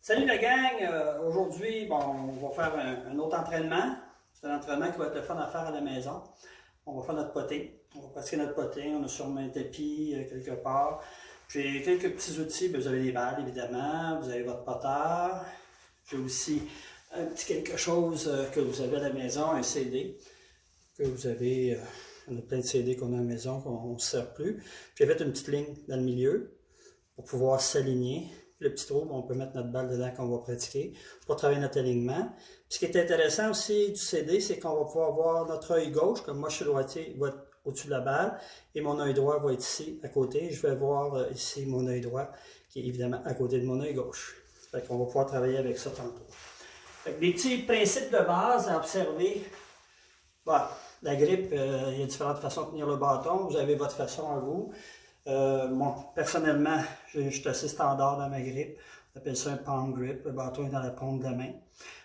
Salut la gang! Aujourd'hui, on va faire un autre entraînement. C'est un entraînement qui va être le fun à faire à la maison. On va faire notre potting. On va pratiquer notre potting. On a sûrement un tapis quelque part. J'ai quelques petits outils. Vous avez des balles, évidemment. Vous avez votre potteur. J'ai aussi un petit quelque chose que vous avez à la maison, un CD. Que vous avez, on a plein de CD qu'on a à la maison, qu'on ne se sert plus. J'ai fait une petite ligne dans le milieu pour pouvoir s'aligner. Le petit trou, on peut mettre notre balle dedans qu'on va pratiquer pour travailler notre alignement. Puis ce qui est intéressant aussi du CD, c'est qu'on va pouvoir voir notre œil gauche, comme moi je suis droitier, il va être au-dessus de la balle, et mon œil droit va être ici à côté. Je vais voir ici mon œil droit, qui est évidemment à côté de mon œil gauche. Fait qu'on va pouvoir travailler avec ça tantôt. Fait que des petits principes de base à observer. Bon, la grippe, il y a différentes façons de tenir le bâton. Vous avez votre façon à vous. Personnellement, je suis assez standard dans ma grippe. On appelle ça un palm grip. Le bâton est dans la paume de la main.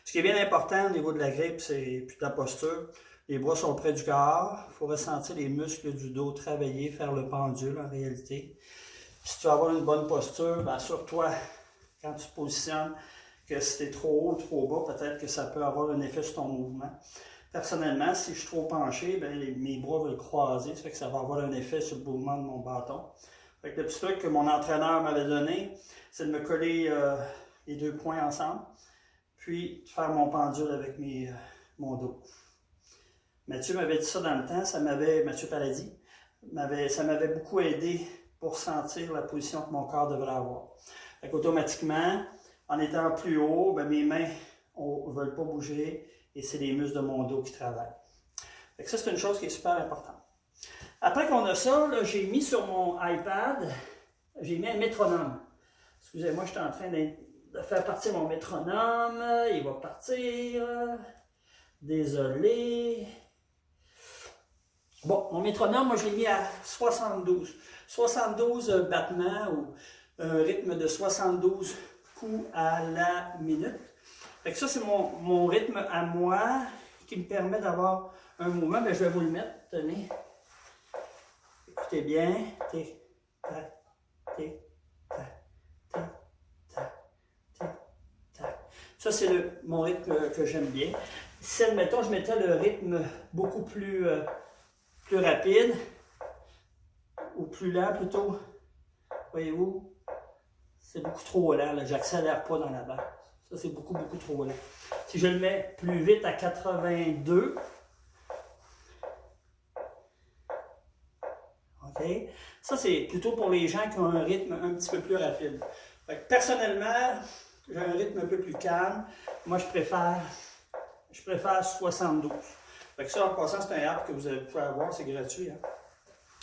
Ce qui est bien important au niveau de la grippe, c'est puis de la posture. Les bras sont près du corps. Il faut ressentir les muscles du dos travailler, faire le pendule en réalité. Puis si tu veux avoir une bonne posture, ben, assure-toi quand tu te positionnes que si tu es trop haut ou trop bas, peut-être que ça peut avoir un effet sur ton mouvement. Personnellement, si je suis trop penché, bien, mes bras veulent croiser, ça fait que ça va avoir un effet sur le mouvement de mon bâton. Fait que le petit truc que mon entraîneur m'avait donné, c'est de me coller les deux points ensemble, puis de faire mon pendule avec mon dos. Mathieu m'avait dit ça dans le temps, Mathieu Paradis, ça m'avait beaucoup aidé pour sentir la position que mon corps devrait avoir. Fait qu'automatiquement, en étant plus haut, bien, mes mains ne veulent pas bouger, et c'est les muscles de mon dos qui travaillent. Fait que ça, c'est une chose qui est super importante. Après qu'on a ça, j'ai mis sur mon iPad, j'ai mis un métronome. Excusez-moi, je suis en train de faire partir mon métronome. Il va partir. Désolé. Bon, mon métronome, moi, je l'ai mis à 72. 72 battements ou un rythme de 72 coups à la minute. Fait que ça, c'est mon rythme à moi qui me permet d'avoir un mouvement. Bien, je vais vous le mettre. Tenez. Écoutez bien. Tic, tac, tic, tac, tic, tac, tic, tac. Ça, c'est mon rythme que j'aime bien. Si, admettons, je mettais le rythme beaucoup plus rapide, ou plus lent plutôt, voyez-vous, c'est beaucoup trop lent. J'accélère pas dans la balle. Ça, c'est beaucoup trop lent. Si je le mets plus vite à 82, OK? Ça, c'est plutôt pour les gens qui ont un rythme un petit peu plus rapide. Fait que personnellement, j'ai un rythme un peu plus calme. Moi, je préfère 72. Fait que ça, en passant, c'est un app que vous pouvez avoir, c'est gratuit. Hein?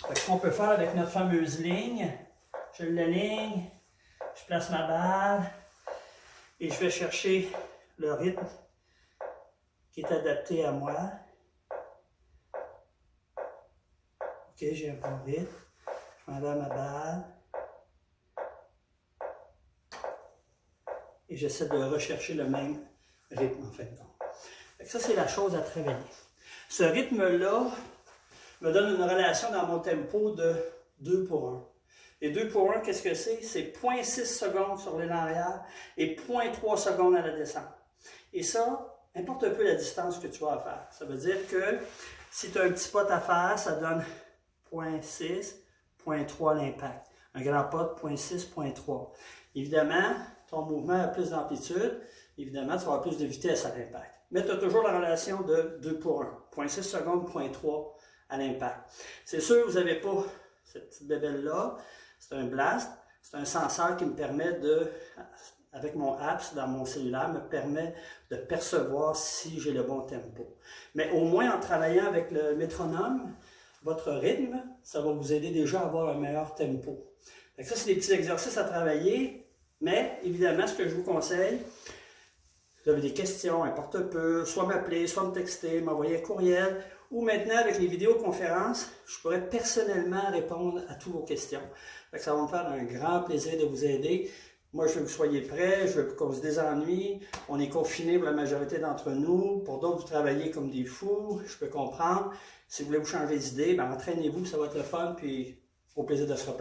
Fait que ce qu'on peut faire avec notre fameuse ligne, je l'aligne, je place ma balle, et je vais chercher le rythme qui est adapté à moi. Ok, j'ai un bon rythme. Je m'en vais à ma balle. Et j'essaie de rechercher le même rythme en fin de compte. Ça, c'est la chose à travailler. Ce rythme-là me donne une relation dans mon tempo de 2 pour 1. Et 2 pour 1, qu'est-ce que c'est? C'est 0,6 secondes sur l'élan arrière et 0,3 secondes à la descente. Et ça, importe un peu la distance que tu vas faire. Ça veut dire que si tu as un petit pot à faire, ça donne 0,6, 0,3 l'impact. Un grand pot, 0,6, 0,3. Évidemment, ton mouvement a plus d'amplitude. Évidemment, tu vas avoir plus de vitesse à l'impact. Mais tu as toujours la relation de 2 pour 1. 0,6 secondes, 0,3 à l'impact. C'est sûr, vous n'avez pas cette petite bébelle-là. C'est un blast. C'est un senseur qui me permet avec mon apps dans mon cellulaire, me permet de percevoir si j'ai le bon tempo. Mais au moins, en travaillant avec le métronome, votre rythme, ça va vous aider déjà à avoir un meilleur tempo. Donc ça, c'est des petits exercices à travailler. Mais, évidemment, ce que je vous conseille, vous avez des questions, importe peu, soit m'appeler, soit me texter, m'envoyer un courriel, ou maintenant, avec les vidéoconférences, je pourrais personnellement répondre à toutes vos questions. Fait que ça va me faire un grand plaisir de vous aider. Moi, je veux que vous soyez prêts, je veux qu'on se désennuie. On est confinés pour la majorité d'entre nous. Pour d'autres, vous travaillez comme des fous, je peux comprendre. Si vous voulez vous changer d'idée, ben, entraînez-vous, ça va être le fun, puis au plaisir de se reparler.